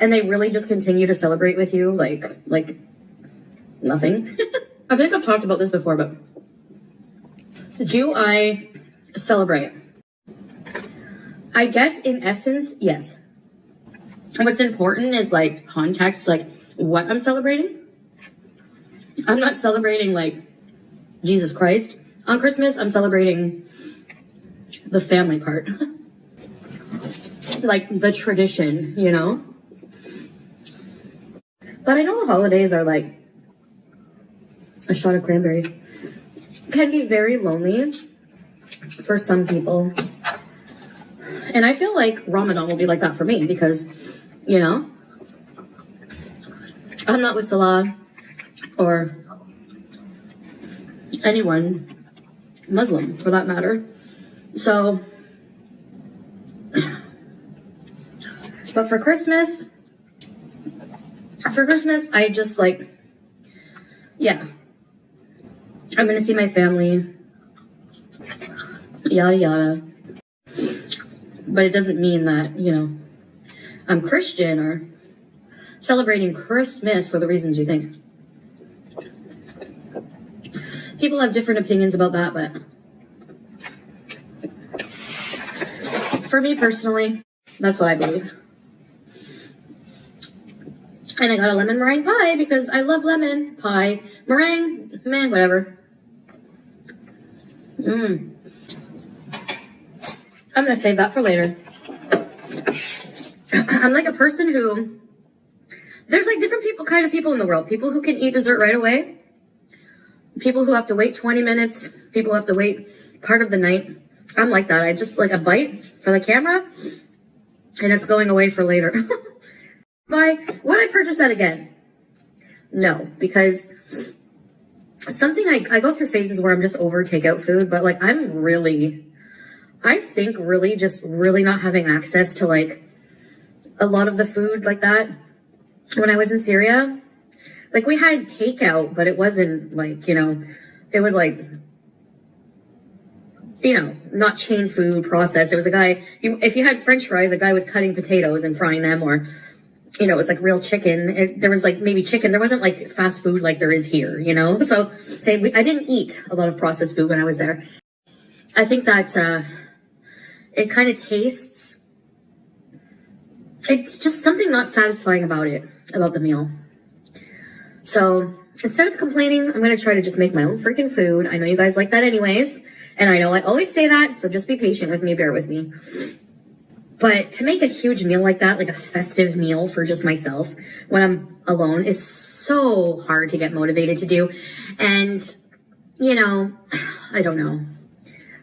and they really just continue to celebrate with you like nothing. I think I've talked about this before, but do I celebrate? I guess in essence, yes. What's important is like context, like what I'm celebrating. I'm not celebrating like Jesus Christ. On Christmas, I'm celebrating the family part. Like the tradition, But I know the holidays are like a shot of cranberry. Can be very lonely for some people. And I feel like Ramadan will be like that for me because, I'm not with Salah or anyone Muslim for that matter. So, but for Christmas, I just like, I'm going to see my family, yada, yada. But it doesn't mean that, I'm Christian or celebrating Christmas for the reasons you think. People have different opinions about that, but for me personally, that's what I believe. And I got a lemon meringue pie because I love lemon pie. Meringue, man, whatever. I'm gonna save that for later. I'm like a person who, there's like different kind of people in the world. People who can eat dessert right away. People who have to wait 20 minutes. People who have to wait part of the night. I'm like that. I just like a bite for the camera and it's going away for later. Why? Would I purchase that again? No, because something I go through phases where I'm just over takeout food, but like I think really just really not having access to like a lot of the food like that. When I was in Syria, like we had takeout, but it wasn't like, you know, it was like, you know, not chain food processed. It was a guy, if you had French fries, a guy was cutting potatoes and frying them, or, you know, it was like real chicken. There was like maybe chicken. There wasn't like fast food like there is here, you know? So I didn't eat a lot of processed food when I was there. I think that it kind of tastes, it's just something not satisfying about it, about the meal. So instead of complaining, I'm going to try to just make my own freaking food. I know you guys like that anyways. And I know I always say that, so just be patient with me, bear with me. But to make a huge meal like that, like a festive meal for just myself when I'm alone, is so hard to get motivated to do. And, you know, I don't know.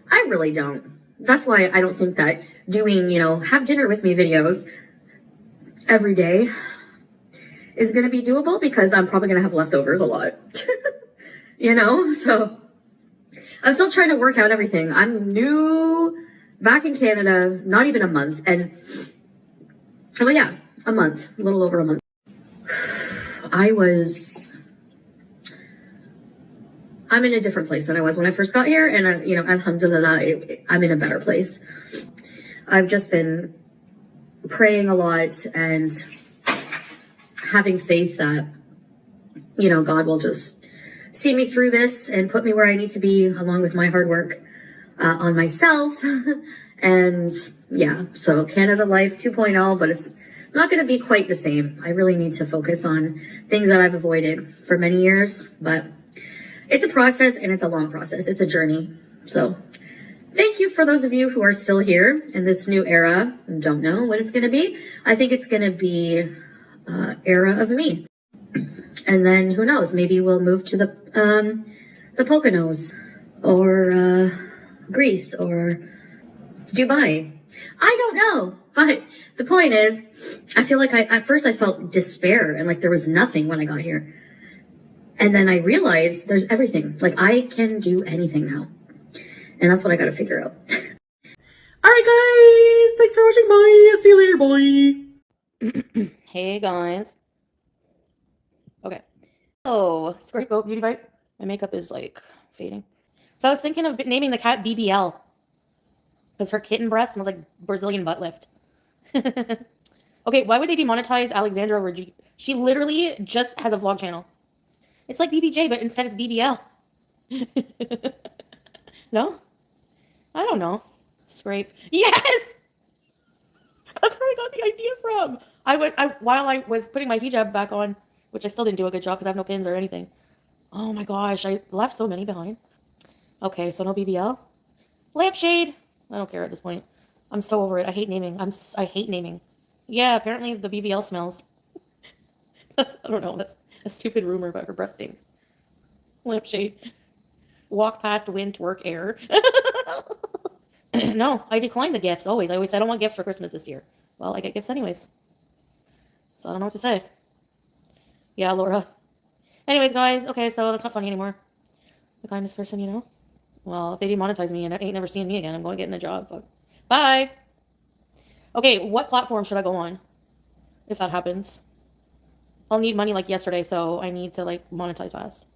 I really don't. That's why I don't think that doing, you know, have dinner with me videos every day is going to be doable, because I'm probably going to have leftovers a lot. You know, so I'm still trying to work out everything. I'm new back in Canada, not even a month. And, well, yeah, a month, a little over a month. I'm in a different place than I was when I first got here. And, you know, alhamdulillah, I'm in a better place. I've just been praying a lot and having faith that, you know, God will just see me through this and put me where I need to be, along with my hard work on myself. And yeah, so Canada life 2.0, but it's not going to be quite the same. I really need to focus on things that I've avoided for many years, but it's a process, and it's a long process. It's a journey. So thank you for those of you who are still here in this new era and don't know what it's going to be. I think it's going to be era of me. And then who knows, maybe we'll move to the Poconos or Greece or Dubai. I don't know. But the point is, I feel like at first I felt despair and like there was nothing when I got here. And then I realized there's everything. Like I can do anything now. And that's what I got to figure out. All right, guys. Thanks for watching. Bye. See you later. Bye. Hey, guys. Okay. Oh, Scrapeoat Beauty Bite. My makeup is like fading. So I was thinking of naming the cat BBL. Because her kitten breath smells like Brazilian butt lift. Okay, why would they demonetize Alexandra Rodriguez? She literally just has a vlog channel. It's like BBJ, but instead it's BBL. No? I don't know. Scrape. Yes! That's where I got the idea from. While I was putting my hijab back on, which I still didn't do a good job because I have no pins or anything. Oh my gosh, I left so many behind. Okay, so no BBL. Lampshade. I don't care at this point. I'm so over it. I hate naming. I hate naming. Yeah, apparently the BBL smells. I don't know. That's a stupid rumor about her breath stains. Lampshade. Walk past wind, twerk, air. No, I decline the gifts always. I always say I don't want gifts for Christmas this year. Well, I get gifts anyways. So I don't know what to say. Yeah, Laura. Anyways, guys. Okay, so that's not funny anymore. The kindest person, you know? Well, if they demonetize me and ain't never seeing me again, I'm going to get in a job. Fuck. Bye. Okay, what platform should I go on if that happens? I'll need money like yesterday, so I need to like monetize fast.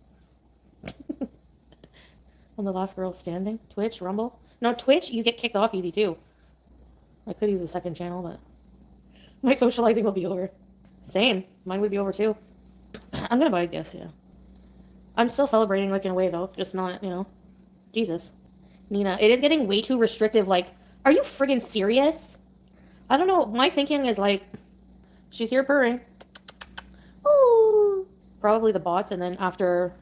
I'm the last girl standing. Twitch, Rumble. No, Twitch, you get kicked off easy too. I could use a second channel, but my socializing will be over. Same. Mine would be over too. I'm gonna buy gifts, yeah. I'm still celebrating like in a way though, just not, you know. Jesus. Nina, it is getting way too restrictive. Like, are you friggin' serious? I don't know. My thinking is like, she's here purring. Probably the bots, and then after...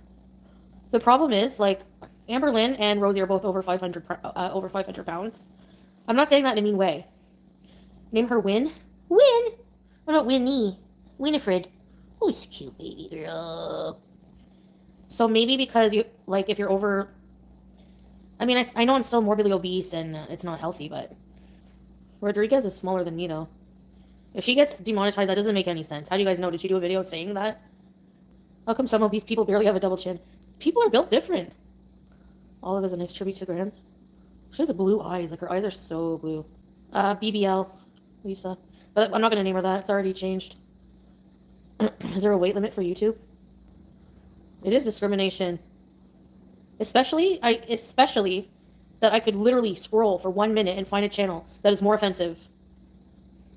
The problem is, like, Amber Lynn and Rosie are both over 500 pounds. I'm not saying that in a mean way. Name her Win. Win? What about Winnie? Winifred. Oh, she's cute baby girl. So maybe because you, like, if you're over... I mean, I know I'm still morbidly obese and it's not healthy, but... Rodriguez is smaller than me, though. If she gets demonetized, that doesn't make any sense. How do you guys know? Did she do a video saying that? How come some obese people barely have a double chin? People are built different. Olive is a nice tribute to Grams. She has blue eyes. Like, her eyes are so blue. BBL. Lisa. But I'm not going to name her that. It's already changed. Is there a weight limit for YouTube? It is discrimination. Especially that I could literally scroll for 1 minute and find a channel that is more offensive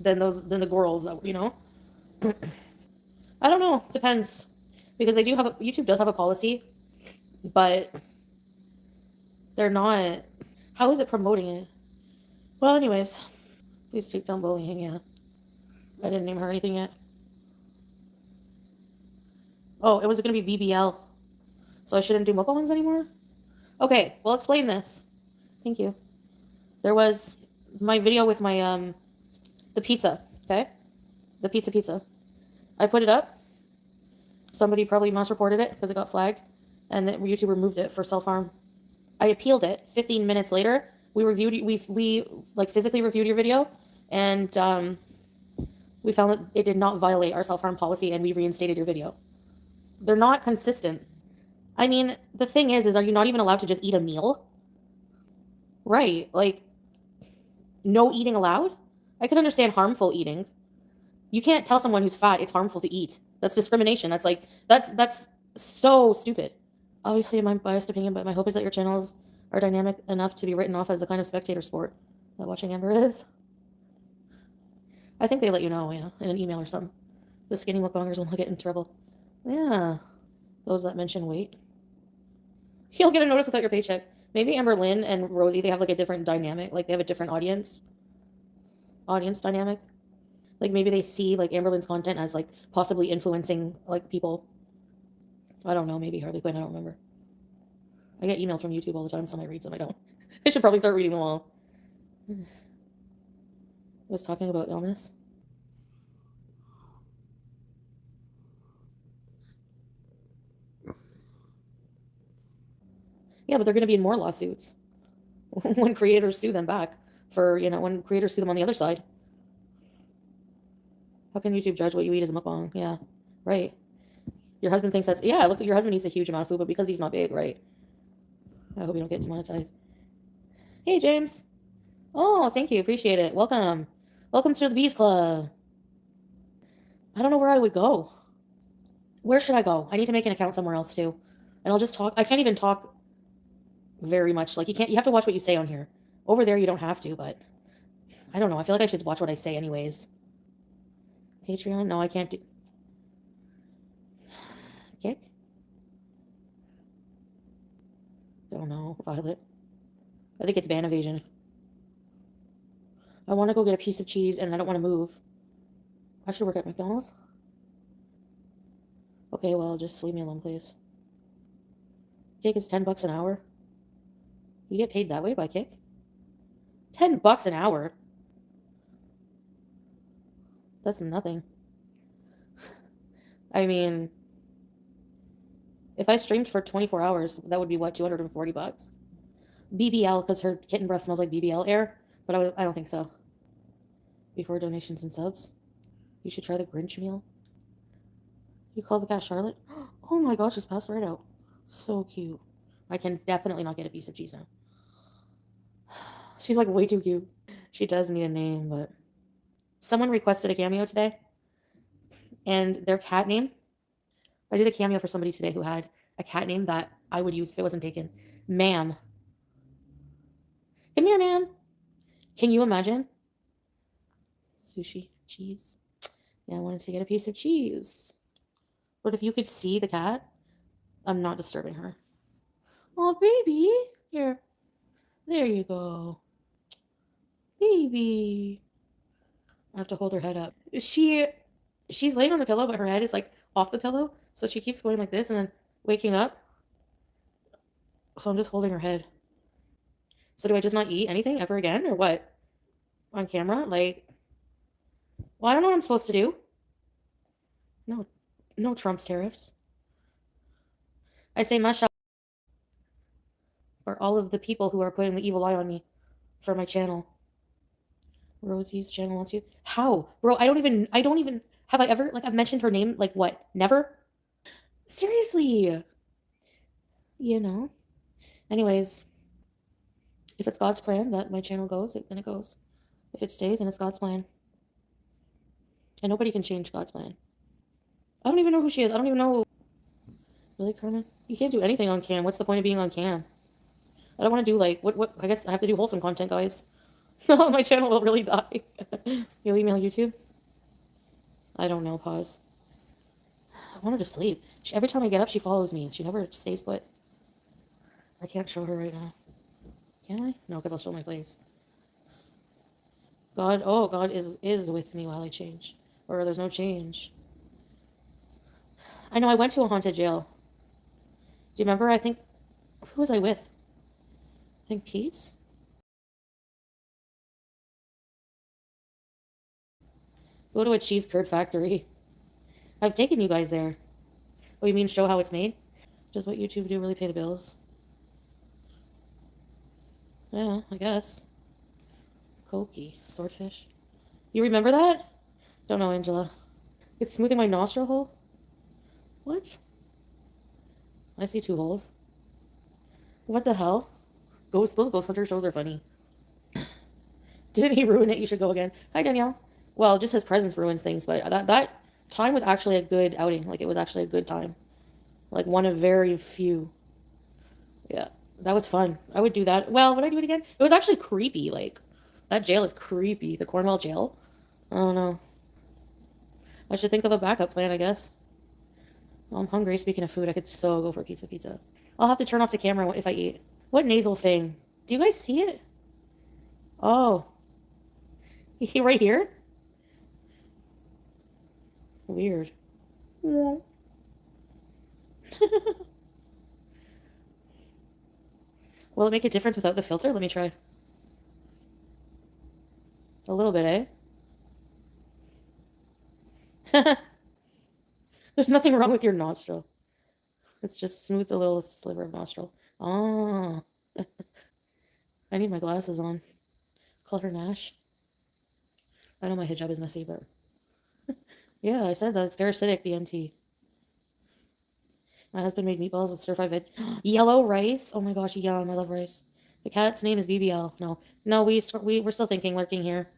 than the girls that, you know? I don't know. Depends. Because they do have YouTube does have a policy, but they're not... How is it promoting it? Well, anyways. Please take down bullying, yeah. I didn't name her anything yet. Oh, it was going to be BBL. So I shouldn't do mukbangs anymore? Okay, well, explain this. Thank you. There was my video with my, the pizza, okay? The pizza. I put it up. Somebody probably mass reported it because it got flagged, and then YouTube removed it for self-harm. I appealed it. 15 minutes later, we like physically reviewed your video, and we found that it did not violate our self-harm policy, and we reinstated your video. They're not consistent. I mean, the thing is are you not even allowed to just eat a meal? Right, like, no eating allowed? I could understand harmful eating. You can't tell someone who's fat it's harmful to eat. That's discrimination. That's like, that's so stupid. Obviously, my biased opinion, but my hope is that your channels are dynamic enough to be written off as the kind of spectator sport that watching Amber is. I think they let you know, yeah, in an email or something. The skinny mukbangers will not get in trouble. Yeah, those that mention weight. You'll get a notice without your paycheck. Maybe Amber Lynn and Rosie, they have like a different dynamic. Like they have a different audience dynamic. Like maybe they see like Amber Lynn's content as like possibly influencing like people. I don't know, maybe Harley Quinn, I don't remember. I get emails from YouTube all the time, some I read, some I don't. I should probably start reading them all. I was talking about illness. Yeah, but they're going to be in more lawsuits when creators sue them back for, you know, when creators sue them on the other side. How can YouTube judge what you eat as a mukbang? Yeah, right. Your husband thinks that's... Yeah, look, your husband eats a huge amount of food, but because he's not big, right? I hope you don't get demonetized. Hey, James. Oh, thank you. Appreciate it. Welcome. Welcome to the Bees Club. I don't know where I would go. Where should I go? I need to make an account somewhere else, too. And I'll just talk. I can't even talk very much. Like, you have to watch what you say on here. Over there, you don't have to, but... I don't know. I feel like I should watch what I say anyways. Patreon? No, I can't do... Kick? Don't know. Violet. I think it's ban evasion. I want to go get a piece of cheese and I don't want to move. I should work at McDonald's. Okay, well, just leave me alone, please. Kick is $10 an hour. You get paid that way by Kick? $10 an hour? That's nothing. I mean, if I streamed for 24 hours, that would be what, $240? BBL, because her kitten breath smells like BBL air, but I don't think so. Before donations and subs, you should try the Grinch meal. You call the cat Charlotte? Oh my gosh, it's passed right out. So cute. I can definitely not get a piece of cheese now. She's like way too cute. She does need a name, but... Someone requested a cameo today, and their cat name... I did a cameo for somebody today who had a cat name that I would use if it wasn't taken. Ma'am. Come here, ma'am. Can you imagine? Sushi, cheese. Yeah, I wanted to get a piece of cheese. But if you could see the cat, I'm not disturbing her. Oh, baby. Here. There you go. Baby. I have to hold her head up. She's laying on the pillow, but her head is like off the pillow. So she keeps going like this and then waking up. So I'm just holding her head. So do I just not eat anything ever again or what? On camera? Like, well, I don't know what I'm supposed to do. No, no Trump's tariffs. I say mashallah for all of the people who are putting the evil eye on me for my channel. Rosie's channel wants you. How? Bro, I don't even, have I ever, like, I've mentioned her name, like, what? Never? Seriously. You know? Anyways, if it's God's plan that my channel goes, then it goes. If it stays, then it's God's plan. And nobody can change God's plan. I don't even know who she is. I don't even know. Really, Carmen? You can't do anything on cam. What's the point of being on cam? I don't want to do, like, what, I guess I have to do wholesome content, guys. My channel will really die. You'll email YouTube? I don't know, pause. I want her to sleep. Every time I get up, she follows me. She never stays put. I can't show her right now. Can I? No, because I'll show my place. God, oh, God is with me while I change. Or there's no change. I know, I went to a haunted jail. Do you remember? I think, who was I with? I think Pete's? Go to a cheese curd factory. I've taken you guys there. Oh, you mean show how it's made? Does what YouTube do really pay the bills? Yeah, I guess. Koki, swordfish. You remember that? Don't know, Angela. It's smoothing my nostril hole? What? I see 2 holes. What the hell? Those Ghost Hunter shows are funny. Didn't he ruin it? You should go again. Hi, Danielle. Well, just his presence ruins things, but that time was actually a good outing. Like, it was actually a good time. Like, one of very few. Yeah, that was fun. I would do that. Well, would I do it again? It was actually creepy. Like, that jail is creepy. The Cornwall jail. I don't know. I should think of a backup plan, I guess. Well, I'm hungry. Speaking of food, I could so go for pizza. I'll have to turn off the camera if I eat. What nasal thing? Do you guys see it? Oh. Right here? Weird. Yeah. Will it make a difference without the filter? Let me try. A little bit, eh? There's nothing wrong with your nostril. It's just smooth a little sliver of nostril. Oh. I need my glasses on. Call her Nash. I know my hijab is messy, but... yeah, I said that. It's parasitic, BNT. My husband made meatballs with stir-fry veg. Yellow rice? Oh my gosh, yum. I love rice. The cat's name is BBL. No, we're still thinking, lurking here.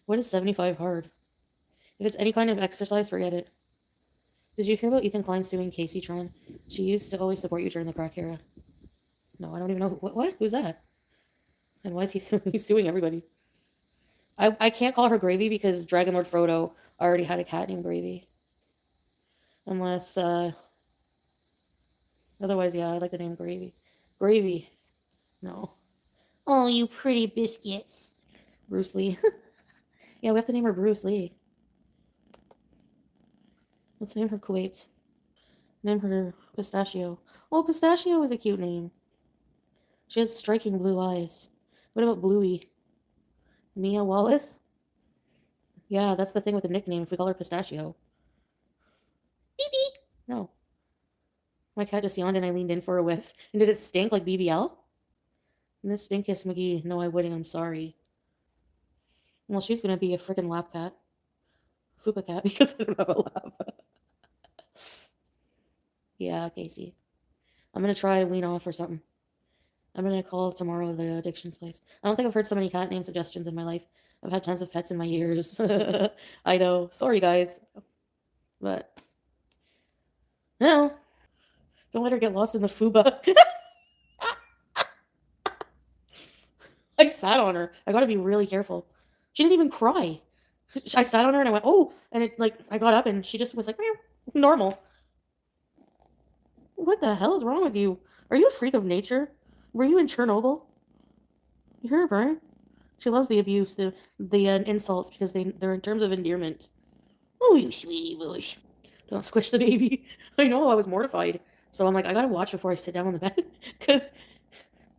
What is 75 hard? If it's any kind of exercise, forget it. Did you hear about Ethan Klein's doing Casey Tron? She used to always support you during the crack era. No, I don't even know. What? Who's that? And why is he suing? He's suing everybody. I can't call her Gravy because Dragon Lord Frodo already had a cat named Gravy. Unless, otherwise, yeah, I like the name Gravy. Gravy. No. Oh, you pretty biscuits. Bruce Lee. Yeah, we have to name her Bruce Lee. Let's name her Kuwait. Name her Pistachio. Oh, Pistachio is a cute name. She has striking blue eyes. What about Bluey? Mia Wallace? Yeah, that's the thing with the nickname. If we call her Pistachio. Beep beep. No. My cat just yawned and I leaned in for a whiff. And did it stink like BBL? Miss Stinkus McGee. No, I wouldn't. I'm sorry. Well, she's gonna be a freaking lap cat. Fupa cat because I don't have a lap. Yeah, Casey. I'm gonna try wean off or something. I'm gonna call tomorrow the addictions place. I don't think I've heard so many cat name suggestions in my life. I've had tons of pets in my years. I know. Sorry, guys. But no. Don't let her get lost in the fuba. I sat on her. I gotta be really careful. She didn't even cry. I sat on her and I went, oh, and it like I got up and she just was like, meow, normal. What the hell is wrong with you? Are you a freak of nature? Were you in Chernobyl? You heard her. She loves the abuse, the insults because they're in terms of endearment. Oh, you sweetie bush. Don't squish the baby. I know, I was mortified. So I'm like, I gotta watch before I sit down on the bed. Because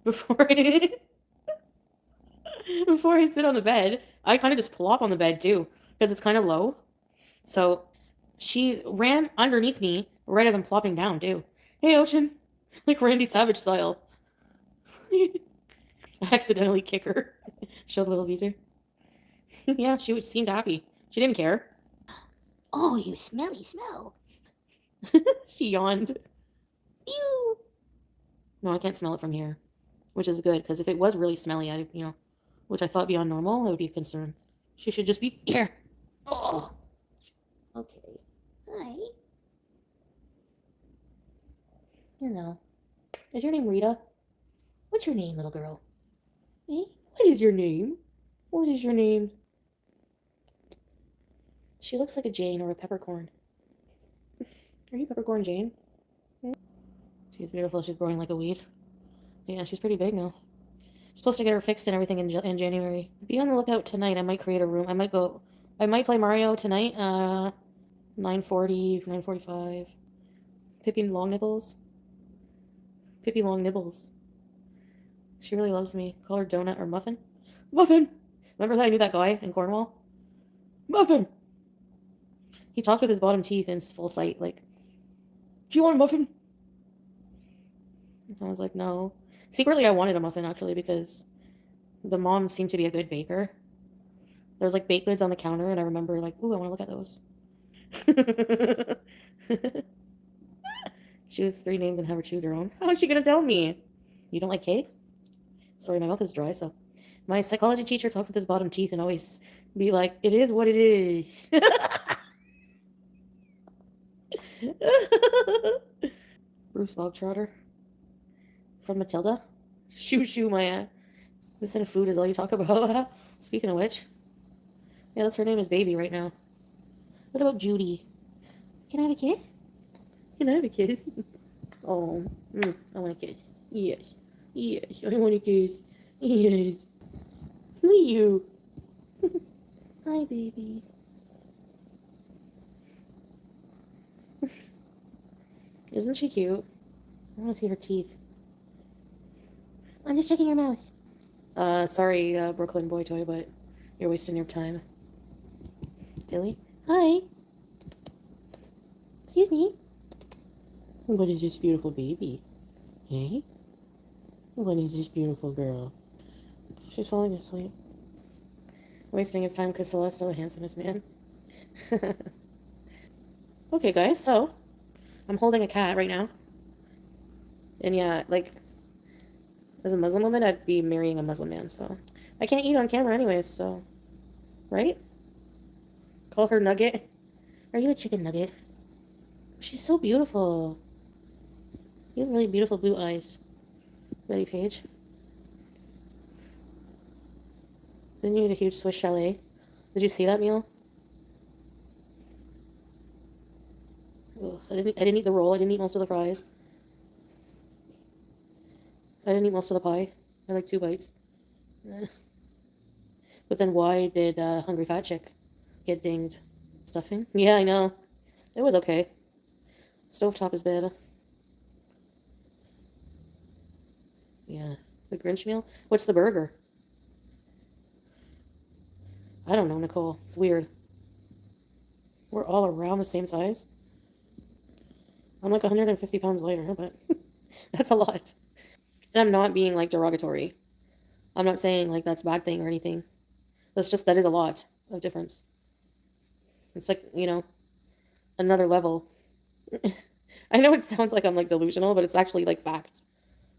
before I, before I sit on the bed, I kind of just plop on the bed too. Because it's kind of low. So she ran underneath me right as I'm plopping down too. Hey, Ocean. Like Randy Savage style. I accidentally kick her. Showed little Weezer. Yeah, she seemed happy. She didn't care. Oh, you smelly smell. She yawned. Ew. No, I can't smell it from here, which is good, because if it was really smelly, which I thought beyond normal, I would be concerned. She should just be here. Oh. Okay. Hi. Hello. Is your name Rita? What's your name, little girl? Eh? What is your name? What is your name? She looks like a Jane or a peppercorn. Are you Peppercorn Jane? She's beautiful. She's growing like a weed. Yeah, she's pretty big now. Supposed to get her fixed and everything in January. Be on the lookout tonight. I might create a room. I might play Mario tonight. 9:40, 9:45. Pippi Long Nibbles. Pippi Long Nibbles. She really loves me. Call her Donut or Muffin. Muffin! Remember that I knew that guy in Cornwall? Muffin! He talked with his bottom teeth in full sight, like, do you want a muffin? I was like, no. Secretly, I wanted a muffin, actually, because the mom seemed to be a good baker. There was, like, baked goods on the counter, and I remember, like, ooh, I want to look at those. She was 3 names and have her choose her own. How is she going to tell me? You don't like cake? Sorry, my mouth is dry, so. My psychology teacher talked with his bottom teeth and always be like, it is what it is. Bruce Bogtrotter. From Matilda. Shoo, my this and food is all you talk about. Speaking of which. Yeah, that's her name is Baby right now. What about Judy? Can I have a kiss? Can I have a kiss? Oh, I want a kiss. Yes. Yes, I want a kiss. Yes. Look at you. Hi, baby. Isn't she cute? I want to see her teeth. I'm just checking your mouth. Sorry, Brooklyn boy toy, but you're wasting your time. Dilly? Hi. Excuse me. What is this beautiful baby? Hey? What is this beautiful girl? She's falling asleep. Wasting his time because Celeste's the handsomest man. Okay, guys, so I'm holding a cat right now. And yeah, like, as a Muslim woman, I'd be marrying a Muslim man, so. I can't eat on camera anyways, so. Right? Call her Nugget. Are you a chicken nugget? She's so beautiful. You have really beautiful blue eyes. Betty Page. Didn't you eat a huge Swiss chalet? Did you see that meal? Ugh, I didn't eat the roll. I didn't eat most of the fries. I didn't eat most of the pie. I like 2 bites. But then why did Hungry Fat Chick get dinged? Stuffing? Yeah, I know. It was okay. Stovetop is bad. Yeah. The Grinch meal? What's the burger? I don't know, Nicole. It's weird. We're all around the same size. I'm like 150 pounds lighter, but that's a lot. And I'm not being like derogatory. I'm not saying like that's a bad thing or anything. That is a lot of difference. It's like, another level. I know it sounds like I'm like delusional, but it's actually like fact.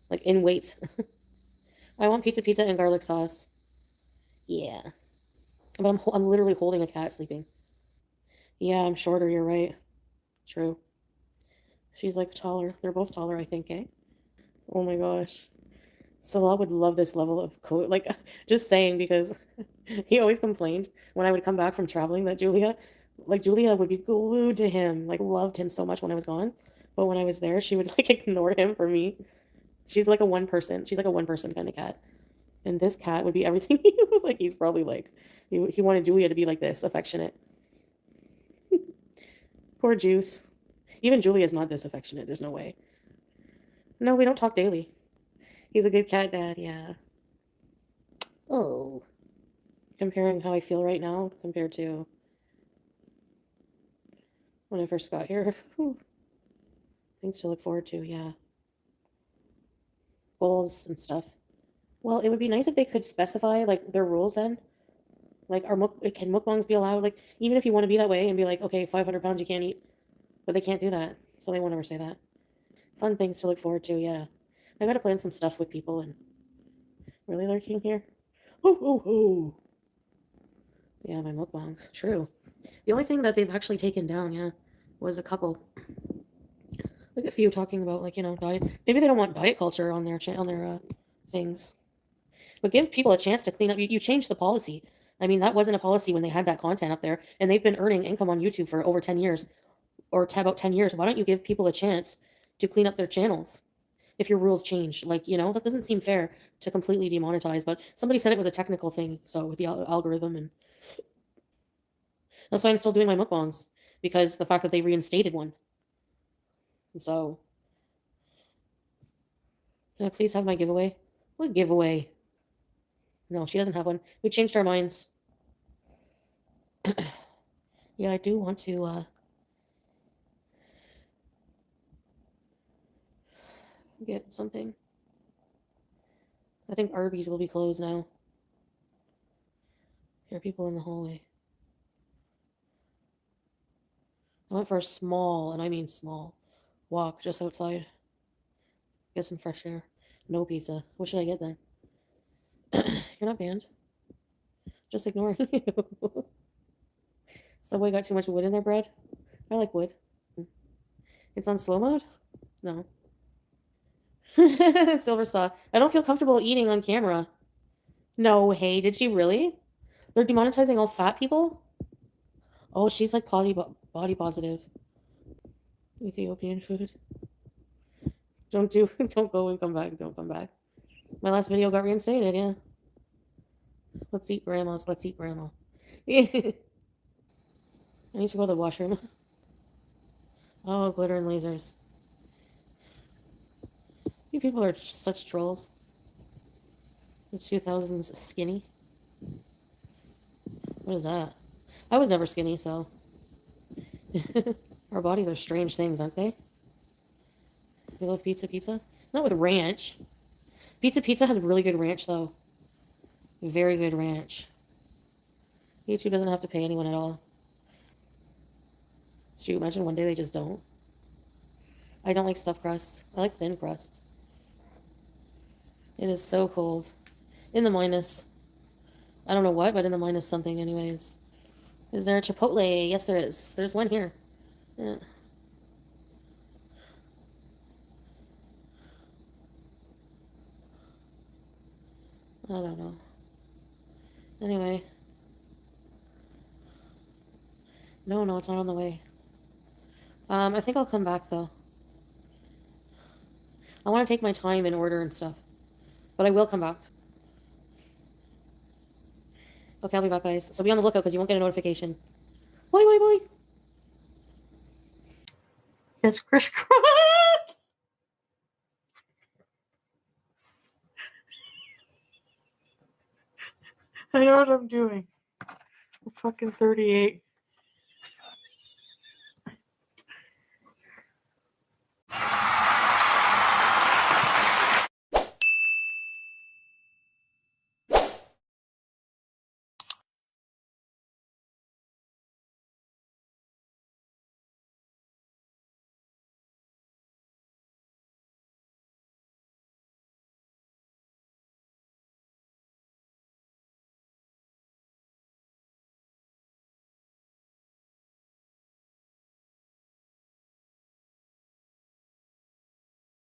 Like in weight. I want pizza and garlic sauce. Yeah. But I'm literally holding a cat sleeping. Yeah, I'm shorter, you're right. True. She's like taller. They're both taller, I think, eh? Oh my gosh. Salah would love this level of code. Like, just saying, because he always complained when I would come back from traveling that Julia would be glued to him, like, loved him so much when I was gone. But when I was there, she would, like, ignore him for me. She's like a one person kind of cat. And this cat would be everything. Like, he's probably like, he wanted Julia to be like this, affectionate. Poor Juice. Even Julia's not this affectionate. There's no way. No, we don't talk daily. He's a good cat dad, yeah. Oh. Comparing how I feel right now compared to when I first got here. Whew. Things to look forward to, yeah. Goals and stuff. Well, it would be nice if they could specify like their rules then. Like, can mukbangs be allowed? Like, even if you want to be that way and be like, okay, 500 pounds you can't eat, but they can't do that, so they won't ever say that. Fun things to look forward to, yeah. I gotta plan some stuff with people and really lurking here. Oh, oh, oh. Yeah, my mukbangs. True. The only thing that they've actually taken down, yeah, was a couple. Like a few talking about like, diet. Maybe they don't want diet culture on their things. But give people a chance to clean up. You changed the policy. I mean, that wasn't a policy when they had that content up there, and they've been earning income on YouTube for over 10 years, or about 10 years. Why don't you give people a chance to clean up their channels if your rules change? Like, that doesn't seem fair to completely demonetize, but somebody said it was a technical thing, so with the algorithm, and that's why I'm still doing my mukbangs, because the fact that they reinstated one. And so, can I please have my giveaway? What giveaway? No, she doesn't have one. We changed our minds. Yeah, I do want to get something. I think Arby's will be closed now. There are people in the hallway. I went for a small, and I mean small, walk just outside. Get some fresh air. No pizza. What should I get then? You're not banned. Just ignoring you. Subway got too much wood in their bread. I like wood. It's on slow mode? No. Silver saw. I don't feel comfortable eating on camera. No, hey, did she really? They're demonetizing all fat people? Oh, she's like body positive. Ethiopian food. Don't go and come back. Don't come back. My last video got reinstated, yeah. Let's eat grandma's. Let's eat grandma. I need to go to the washroom. Oh, glitter and lasers. You people are such trolls. The 2000s skinny. What is that? I was never skinny, so. Our bodies are strange things, aren't they? We love pizza. Not with ranch. Pizza has really good ranch, though. Very good ranch. YouTube doesn't have to pay anyone at all. Shoot, imagine one day they just don't. I don't like stuffed crust. I like thin crust. It is so cold. In the minus. I don't know what, but in the minus something anyways. Is there a Chipotle? Yes, there is. There's one here. Yeah. I don't know. Anyway. No, it's not on the way. I think I'll come back, though. I want to take my time in order and stuff. But I will come back. Okay, I'll be back, guys. So be on the lookout, because you won't get a notification. Bye. It's crisscross! I know what I'm doing. I'm fucking 38.